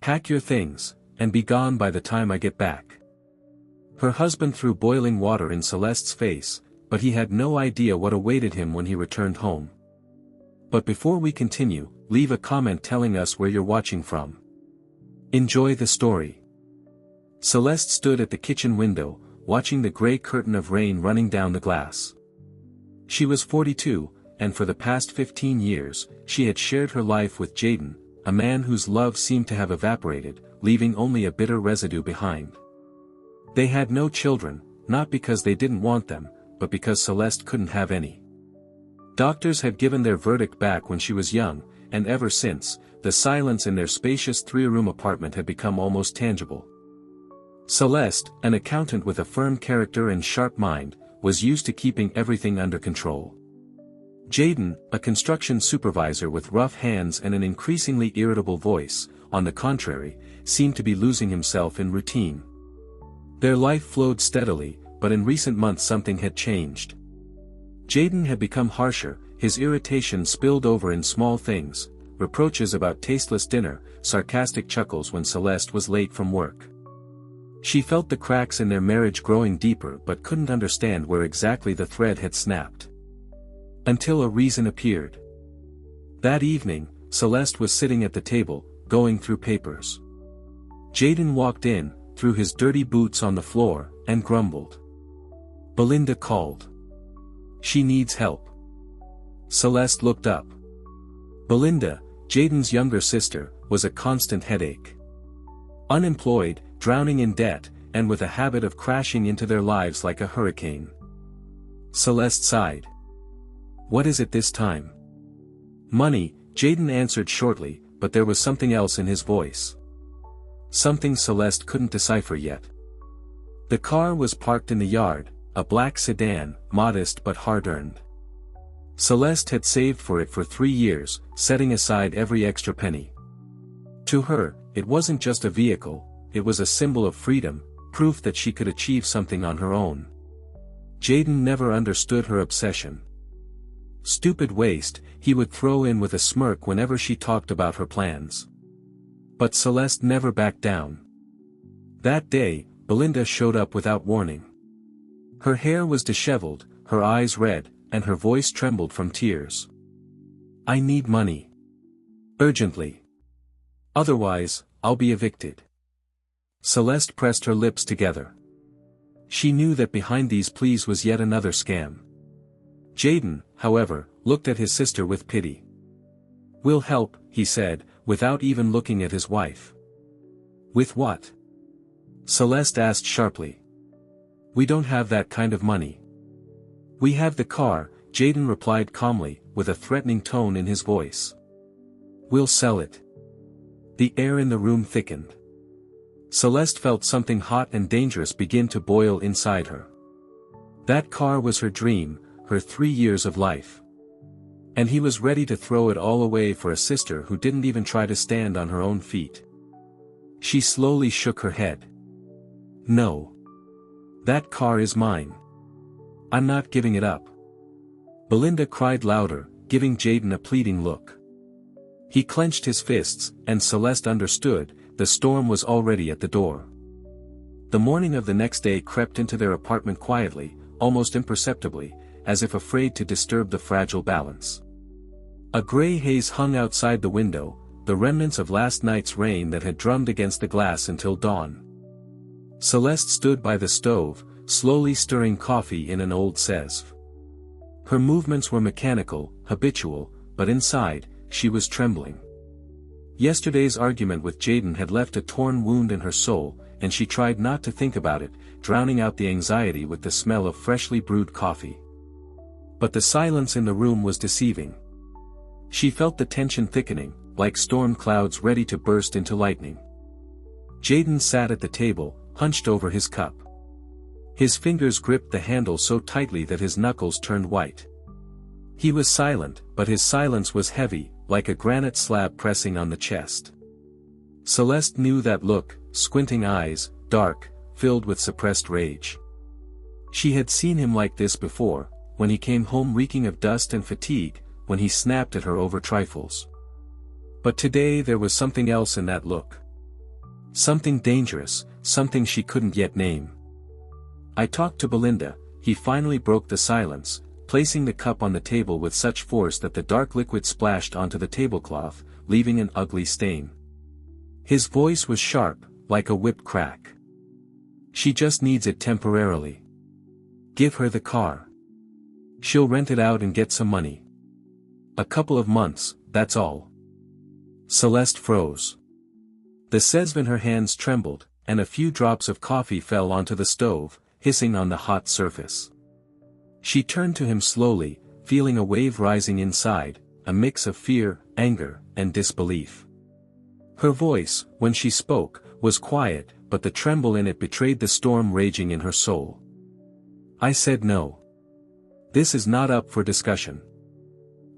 Pack your things, and be gone by the time I get back. Her husband threw boiling water in Celeste's face, but he had no idea what awaited him when he returned home. But before we continue, leave a comment telling us where you're watching from. Enjoy the story. Celeste stood at the kitchen window, watching the gray curtain of rain running down the glass. She was 42, and for the past 15 years, she had shared her life with Jaden, a man whose love seemed to have evaporated, leaving only a bitter residue behind. They had no children, not because they didn't want them, but because Celeste couldn't have any. Doctors had given their verdict back when she was young, and ever since, the silence in their spacious three-room apartment had become almost tangible. Celeste, an accountant with a firm character and sharp mind, was used to keeping everything under control. Jaden, a construction supervisor with rough hands and an increasingly irritable voice, on the contrary, seemed to be losing himself in routine. Their life flowed steadily, but in recent months something had changed. Jaden had become harsher, his irritation spilled over in small things, reproaches about tasteless dinner, sarcastic chuckles when Celeste was late from work. She felt the cracks in their marriage growing deeper but couldn't understand where exactly the thread had snapped. Until a reason appeared. That evening, Celeste was sitting at the table, going through papers. Jaden walked in, threw his dirty boots on the floor, and grumbled. Belinda called. She needs help. Celeste looked up. Belinda, Jaden's younger sister, was a constant headache. Unemployed, drowning in debt, and with a habit of crashing into their lives like a hurricane. Celeste sighed. What is it this time? Money, Jaden answered shortly, but there was something else in his voice. Something Celeste couldn't decipher yet. The car was parked in the yard, a black sedan, modest but hard-earned. Celeste had saved for it for 3 years, setting aside every extra penny. To her, it wasn't just a vehicle, it was a symbol of freedom, proof that she could achieve something on her own. Jaden never understood her obsession. Stupid waste, he would throw in with a smirk whenever she talked about her plans. But Celeste never backed down. That day, Belinda showed up without warning. Her hair was disheveled, her eyes red, and her voice trembled from tears. I need money. Urgently. Otherwise, I'll be evicted. Celeste pressed her lips together. She knew that behind these pleas was yet another scam. Jaden, however, looked at his sister with pity. We'll help, he said, without even looking at his wife. With what? Celeste asked sharply. We don't have that kind of money. We have the car, Jaden replied calmly, with a threatening tone in his voice. We'll sell it. The air in the room thickened. Celeste felt something hot and dangerous begin to boil inside her. That car was her dream, her 3 years of life. And he was ready to throw it all away for a sister who didn't even try to stand on her own feet. She slowly shook her head. No. That car is mine. I'm not giving it up. Belinda cried louder, giving Jaden a pleading look. He clenched his fists, and Celeste understood, the storm was already at the door. The morning of the next day crept into their apartment quietly, almost imperceptibly, as if afraid to disturb the fragile balance. A gray haze hung outside the window, the remnants of last night's rain that had drummed against the glass until dawn. Celeste stood by the stove, slowly stirring coffee in an old seive. Her movements were mechanical, habitual, but inside, she was trembling. Yesterday's argument with Jaden had left a torn wound in her soul, and she tried not to think about it, drowning out the anxiety with the smell of freshly brewed coffee. But the silence in the room was deceiving. She felt the tension thickening, like storm clouds ready to burst into lightning. Jaden sat at the table, hunched over his cup. His fingers gripped the handle so tightly that his knuckles turned white. He was silent, but his silence was heavy, like a granite slab pressing on the chest. Celeste knew that look, squinting eyes, dark, filled with suppressed rage. She had seen him like this before, when he came home reeking of dust and fatigue, when he snapped at her over trifles. But today there was something else in that look. Something dangerous, something she couldn't yet name. I talked to Belinda. He finally broke the silence, placing the cup on the table with such force that the dark liquid splashed onto the tablecloth, leaving an ugly stain. His voice was sharp, like a whip crack. She just needs it temporarily. Give her the car. She'll rent it out and get some money. A couple of months, that's all. Celeste froze. The seive in her hands trembled, and a few drops of coffee fell onto the stove, hissing on the hot surface. She turned to him slowly, feeling a wave rising inside, a mix of fear, anger, and disbelief. Her voice, when she spoke, was quiet, but the tremble in it betrayed the storm raging in her soul. I said no. This is not up for discussion.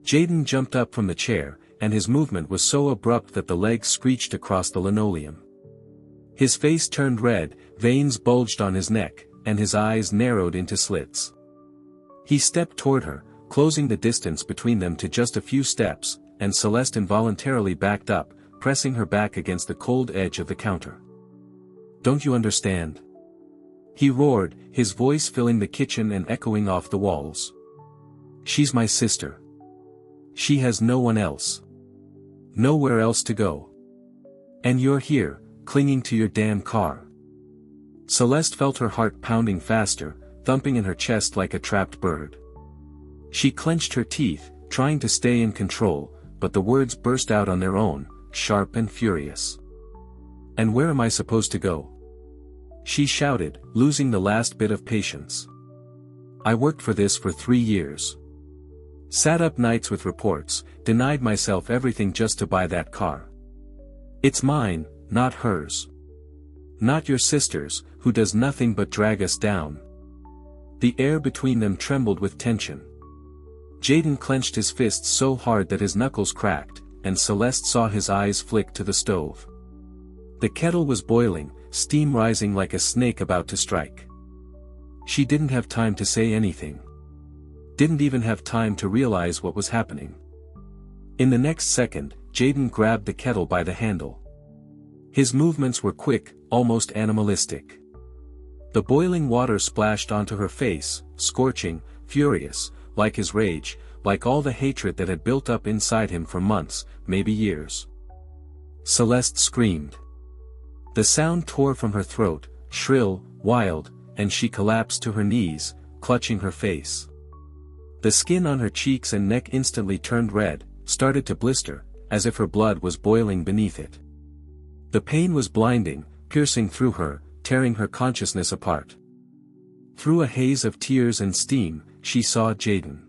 Jayden jumped up from the chair, and his movement was so abrupt that the legs screeched across the linoleum. His face turned red, veins bulged on his neck, and his eyes narrowed into slits. He stepped toward her, closing the distance between them to just a few steps, and Celeste involuntarily backed up, pressing her back against the cold edge of the counter. Don't you understand? He roared, his voice filling the kitchen and echoing off the walls. She's my sister. She has no one else. Nowhere else to go. And you're here, clinging to your damn car. Celeste felt her heart pounding faster, thumping in her chest like a trapped bird. She clenched her teeth, trying to stay in control, but the words burst out on their own, sharp and furious. And where am I supposed to go? She shouted, losing the last bit of patience. I worked for this for 3 years. Sat up nights with reports, denied myself everything just to buy that car. It's mine, not hers. Not your sister's, who does nothing but drag us down. The air between them trembled with tension. Jayden clenched his fists so hard that his knuckles cracked, and Celeste saw his eyes flick to the stove. The kettle was boiling, steam rising like a snake about to strike. She didn't have time to say anything. Didn't even have time to realize what was happening. In the next second, Jayden grabbed the kettle by the handle. His movements were quick, almost animalistic. The boiling water splashed onto her face, scorching, furious, like his rage, like all the hatred that had built up inside him for months, maybe years. Celeste screamed. The sound tore from her throat, shrill, wild, and she collapsed to her knees, clutching her face. The skin on her cheeks and neck instantly turned red, started to blister, as if her blood was boiling beneath it. The pain was blinding, piercing through her, tearing her consciousness apart. Through a haze of tears and steam, she saw Jayden.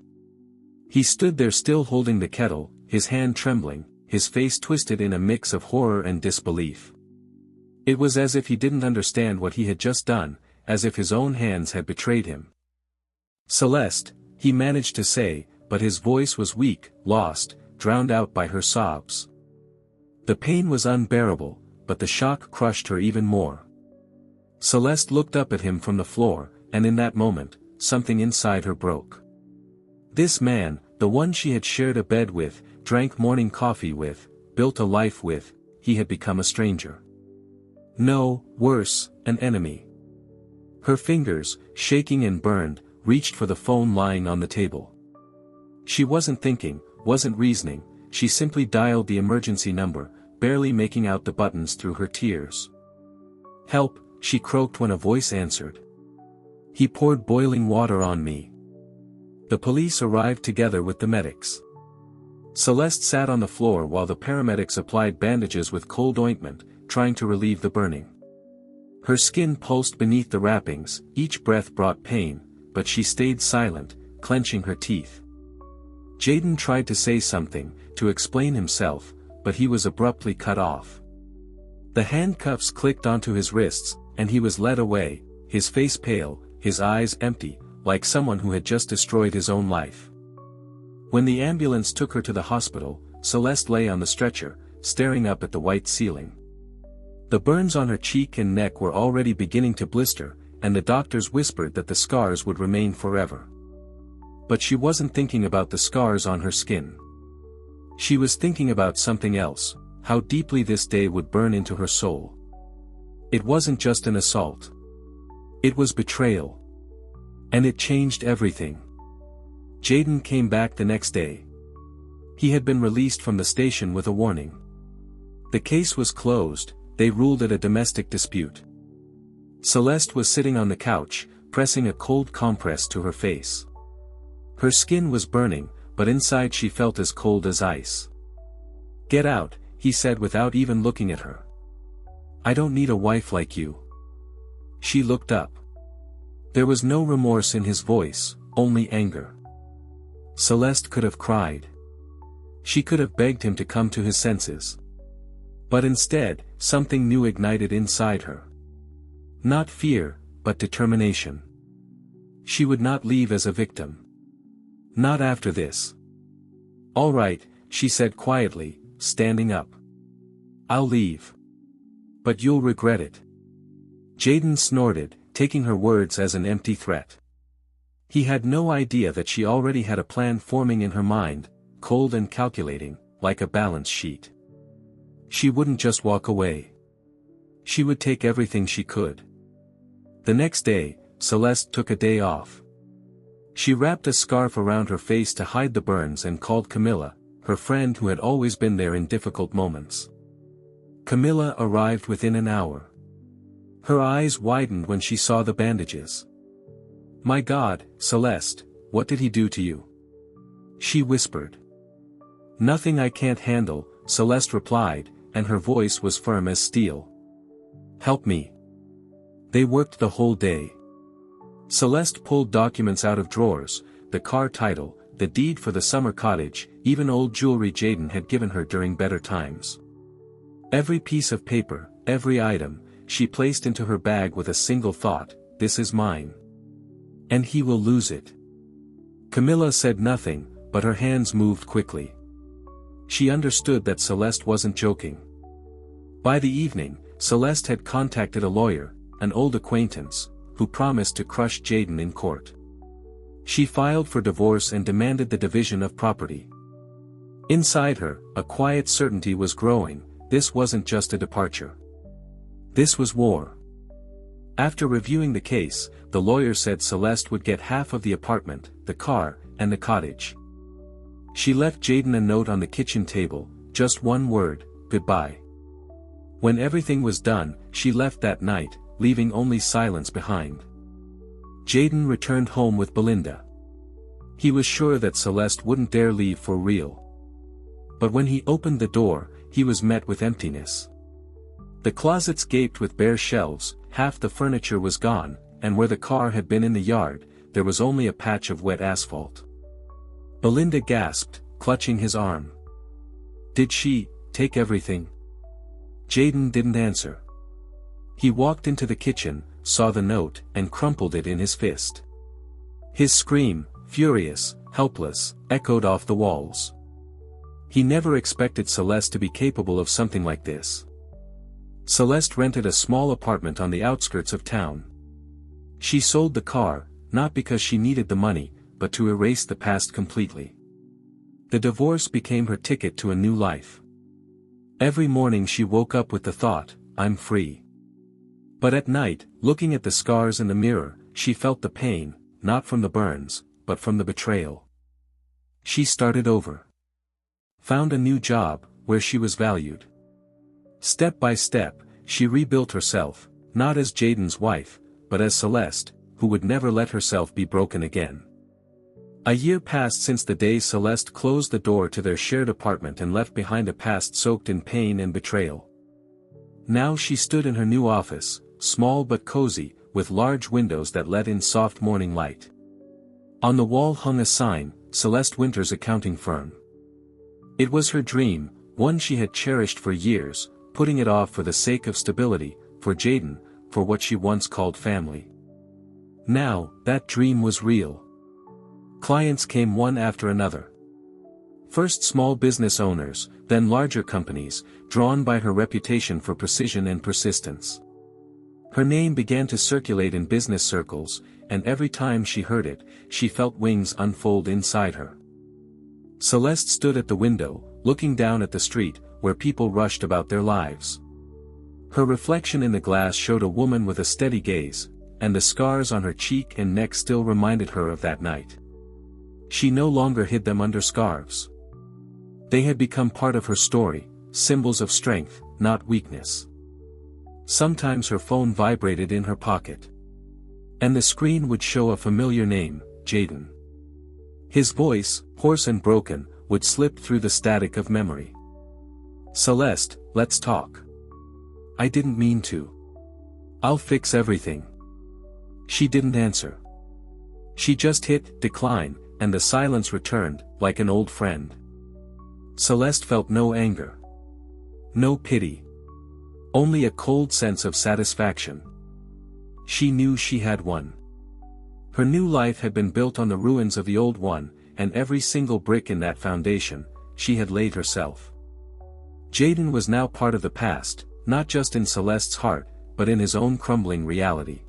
He stood there still holding the kettle, his hand trembling, his face twisted in a mix of horror and disbelief. It was as if he didn't understand what he had just done, as if his own hands had betrayed him. Celeste, he managed to say, but his voice was weak, lost, drowned out by her sobs. The pain was unbearable, but the shock crushed her even more. Celeste looked up at him from the floor, and in that moment, something inside her broke. This man, the one she had shared a bed with, drank morning coffee with, built a life with, he had become a stranger. No, worse, an enemy. Her fingers, shaking and burned, reached for the phone lying on the table. She wasn't thinking, wasn't reasoning, she simply dialed the emergency number, barely making out the buttons through her tears. Help, she croaked when a voice answered. He poured boiling water on me. The police arrived together with the medics. Celeste sat on the floor while the paramedics applied bandages with cold ointment, trying to relieve the burning. Her skin pulsed beneath the wrappings, each breath brought pain, but she stayed silent, clenching her teeth. Jayden tried to say something, to explain himself, but he was abruptly cut off. The handcuffs clicked onto his wrists, and he was led away, his face pale, his eyes empty, like someone who had just destroyed his own life. When the ambulance took her to the hospital, Celeste lay on the stretcher, staring up at the white ceiling. The burns on her cheek and neck were already beginning to blister, and the doctors whispered that the scars would remain forever. But she wasn't thinking about the scars on her skin. She was thinking about something else, how deeply this day would burn into her soul. It wasn't just an assault. It was betrayal. And it changed everything. Jayden came back the next day. He had been released from the station with a warning. The case was closed, they ruled it a domestic dispute. Celeste was sitting on the couch, pressing a cold compress to her face. Her skin was burning, but inside she felt as cold as ice. "Get out," he said without even looking at her. "I don't need a wife like you." She looked up. There was no remorse in his voice, only anger. Celeste could have cried. She could have begged him to come to his senses. But instead, something new ignited inside her. Not fear, but determination. She would not leave as a victim. Not after this. "All right," she said quietly, standing up. "I'll leave. But you'll regret it." Jayden snorted, taking her words as an empty threat. He had no idea that she already had a plan forming in her mind, cold and calculating, like a balance sheet. She wouldn't just walk away. She would take everything she could. The next day, Celeste took a day off. She wrapped a scarf around her face to hide the burns and called Camilla, her friend who had always been there in difficult moments. Camilla arrived within an hour. Her eyes widened when she saw the bandages. "My God, Celeste, what did he do to you?" she whispered. "Nothing I can't handle," Celeste replied, and her voice was firm as steel. "Help me." They worked the whole day. Celeste pulled documents out of drawers, the car title, the deed for the summer cottage, even old jewelry Jayden had given her during better times. Every piece of paper, every item, she placed into her bag with a single thought: this is mine. And he will lose it. Camilla said nothing, but her hands moved quickly. She understood that Celeste wasn't joking. By the evening, Celeste had contacted a lawyer, an old acquaintance, who promised to crush Jayden in court. She filed for divorce and demanded the division of property. Inside her, a quiet certainty was growing: this wasn't just a departure. This was war. After reviewing the case, the lawyer said Celeste would get half of the apartment, the car, and the cottage. She left Jayden a note on the kitchen table, just one word: goodbye. When everything was done, she left that night, leaving only silence behind. Jayden returned home with Belinda. He was sure that Celeste wouldn't dare leave for real. But when he opened the door, he was met with emptiness. The closets gaped with bare shelves, half the furniture was gone, and where the car had been in the yard, there was only a patch of wet asphalt. Belinda gasped, clutching his arm. "Did she take everything?" Jayden didn't answer. He walked into the kitchen, saw the note, and crumpled it in his fist. His scream, furious, helpless, echoed off the walls. He never expected Celeste to be capable of something like this. Celeste rented a small apartment on the outskirts of town. She sold the car, not because she needed the money, but to erase the past completely. The divorce became her ticket to a new life. Every morning she woke up with the thought, "I'm free." But at night, looking at the scars in the mirror, she felt the pain, not from the burns, but from the betrayal. She started over. Found a new job, where she was valued. Step by step, she rebuilt herself, not as Jayden's wife, but as Celeste, who would never let herself be broken again. A year passed since the day Celeste closed the door to their shared apartment and left behind a past soaked in pain and betrayal. Now she stood in her new office, small but cozy, with large windows that let in soft morning light. On the wall hung a sign, Celeste Winter's Accounting Firm. It was her dream, one she had cherished for years, putting it off for the sake of stability, for Jayden, for what she once called family. Now, that dream was real. Clients came one after another. First small business owners, then larger companies, drawn by her reputation for precision and persistence. Her name began to circulate in business circles, and every time she heard it, she felt wings unfold inside her. Celeste stood at the window, looking down at the street, where people rushed about their lives. Her reflection in the glass showed a woman with a steady gaze, and the scars on her cheek and neck still reminded her of that night. She no longer hid them under scarves. They had become part of her story, symbols of strength, not weakness. Sometimes her phone vibrated in her pocket. And the screen would show a familiar name, Jaden. His voice, hoarse and broken, would slip through the static of memory. "Celeste, let's talk. I didn't mean to. I'll fix everything." She didn't answer. She just hit decline, and the silence returned, like an old friend. Celeste felt no anger. No pity. Only a cold sense of satisfaction. She knew she had won. Her new life had been built on the ruins of the old one, and every single brick in that foundation, she had laid herself. Jaden was now part of the past, not just in Celeste's heart, but in his own crumbling reality.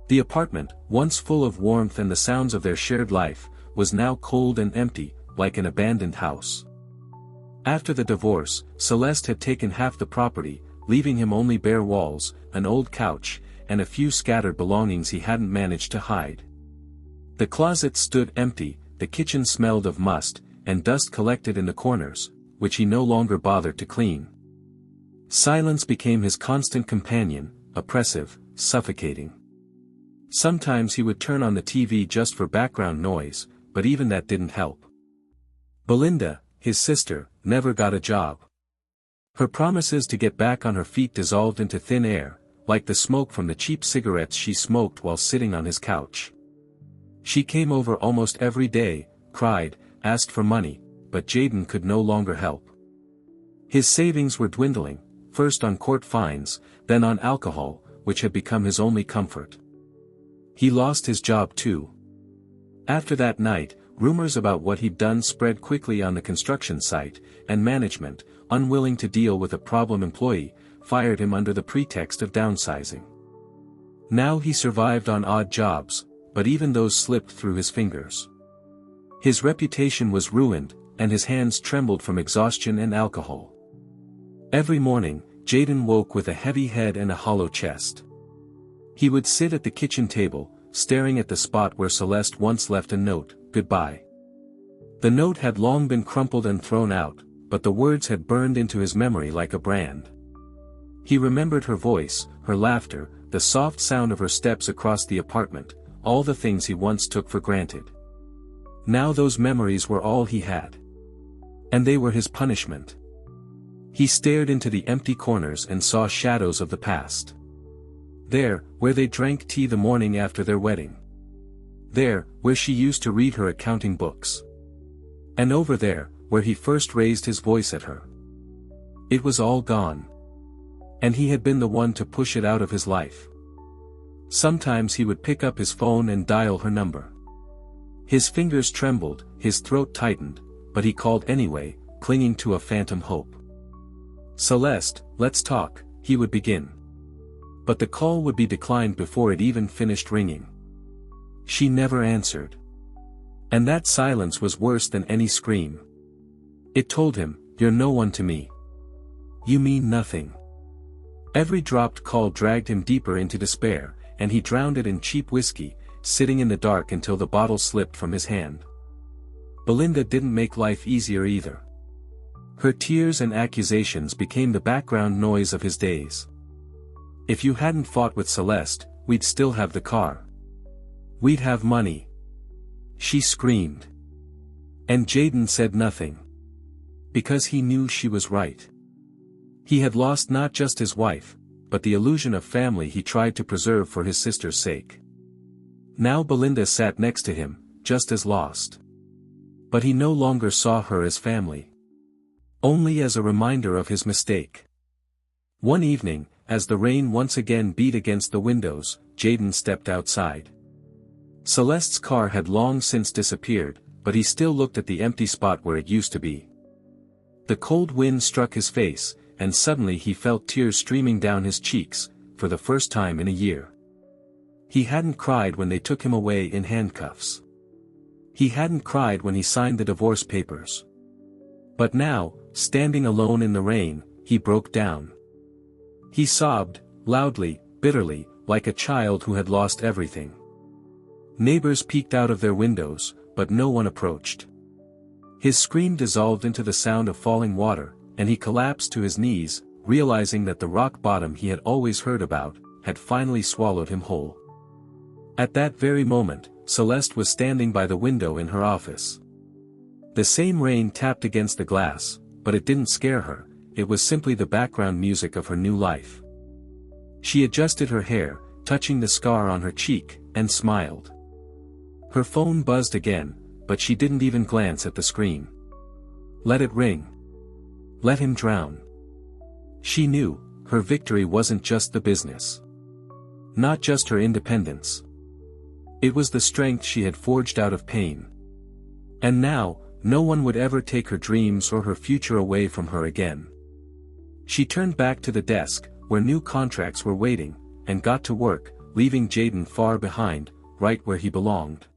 The apartment, once full of warmth and the sounds of their shared life, was now cold and empty, like an abandoned house. After the divorce, Celeste had taken half the property, leaving him only bare walls, an old couch, and a few scattered belongings he hadn't managed to hide. The closet stood empty, the kitchen smelled of must, and dust collected in the corners, which he no longer bothered to clean. Silence became his constant companion, oppressive, suffocating. Sometimes he would turn on the TV just for background noise, but even that didn't help. Belinda, his sister, never got a job. Her promises to get back on her feet dissolved into thin air, like the smoke from the cheap cigarettes she smoked while sitting on his couch. She came over almost every day, cried, asked for money, but Jaden could no longer help. His savings were dwindling, first on court fines, then on alcohol, which had become his only comfort. He lost his job too. After that night, rumors about what he'd done spread quickly on the construction site, and management, unwilling to deal with a problem employee, fired him under the pretext of downsizing. Now he survived on odd jobs, but even those slipped through his fingers. His reputation was ruined, and his hands trembled from exhaustion and alcohol. Every morning, Jaden woke with a heavy head and a hollow chest. He would sit at the kitchen table, staring at the spot where Celeste once left a note, "Goodbye." The note had long been crumpled and thrown out, but the words had burned into his memory like a brand. He remembered her voice, her laughter, the soft sound of her steps across the apartment, all the things he once took for granted. Now those memories were all he had. And they were his punishment. He stared into the empty corners and saw shadows of the past. There, where they drank tea the morning after their wedding. There, where she used to read her accounting books. And over there, where he first raised his voice at her. It was all gone. And he had been the one to push it out of his life. Sometimes he would pick up his phone and dial her number. His fingers trembled, his throat tightened, but he called anyway, clinging to a phantom hope. "Celeste, let's talk," he would begin. But the call would be declined before it even finished ringing. She never answered. And that silence was worse than any scream. It told him, "You're no one to me. You mean nothing." Every dropped call dragged him deeper into despair, and he drowned it in cheap whiskey, sitting in the dark until the bottle slipped from his hand. Belinda didn't make life easier either. Her tears and accusations became the background noise of his days. "If you hadn't fought with Celeste, we'd still have the car. We'd have money," she screamed. And Jaden said nothing. Because he knew she was right. He had lost not just his wife, but the illusion of family he tried to preserve for his sister's sake. Now Belinda sat next to him, just as lost. But he no longer saw her as family. Only as a reminder of his mistake. One evening, as the rain once again beat against the windows, Jaden stepped outside. Celeste's car had long since disappeared, but he still looked at the empty spot where it used to be. The cold wind struck his face, and suddenly he felt tears streaming down his cheeks, for the first time in a year. He hadn't cried when they took him away in handcuffs. He hadn't cried when he signed the divorce papers. But now, standing alone in the rain, he broke down. He sobbed, loudly, bitterly, like a child who had lost everything. Neighbors peeked out of their windows, but no one approached. His scream dissolved into the sound of falling water, and he collapsed to his knees, realizing that the rock bottom he had always heard about, had finally swallowed him whole. At that very moment, Celeste was standing by the window in her office. The same rain tapped against the glass, but it didn't scare her, it was simply the background music of her new life. She adjusted her hair, touching the scar on her cheek, and smiled. Her phone buzzed again, but she didn't even glance at the screen. Let it ring. Let him drown. She knew, her victory wasn't just the business. Not just her independence. It was the strength she had forged out of pain. And now, no one would ever take her dreams or her future away from her again. She turned back to the desk, where new contracts were waiting, and got to work, leaving Jaden far behind, right where he belonged.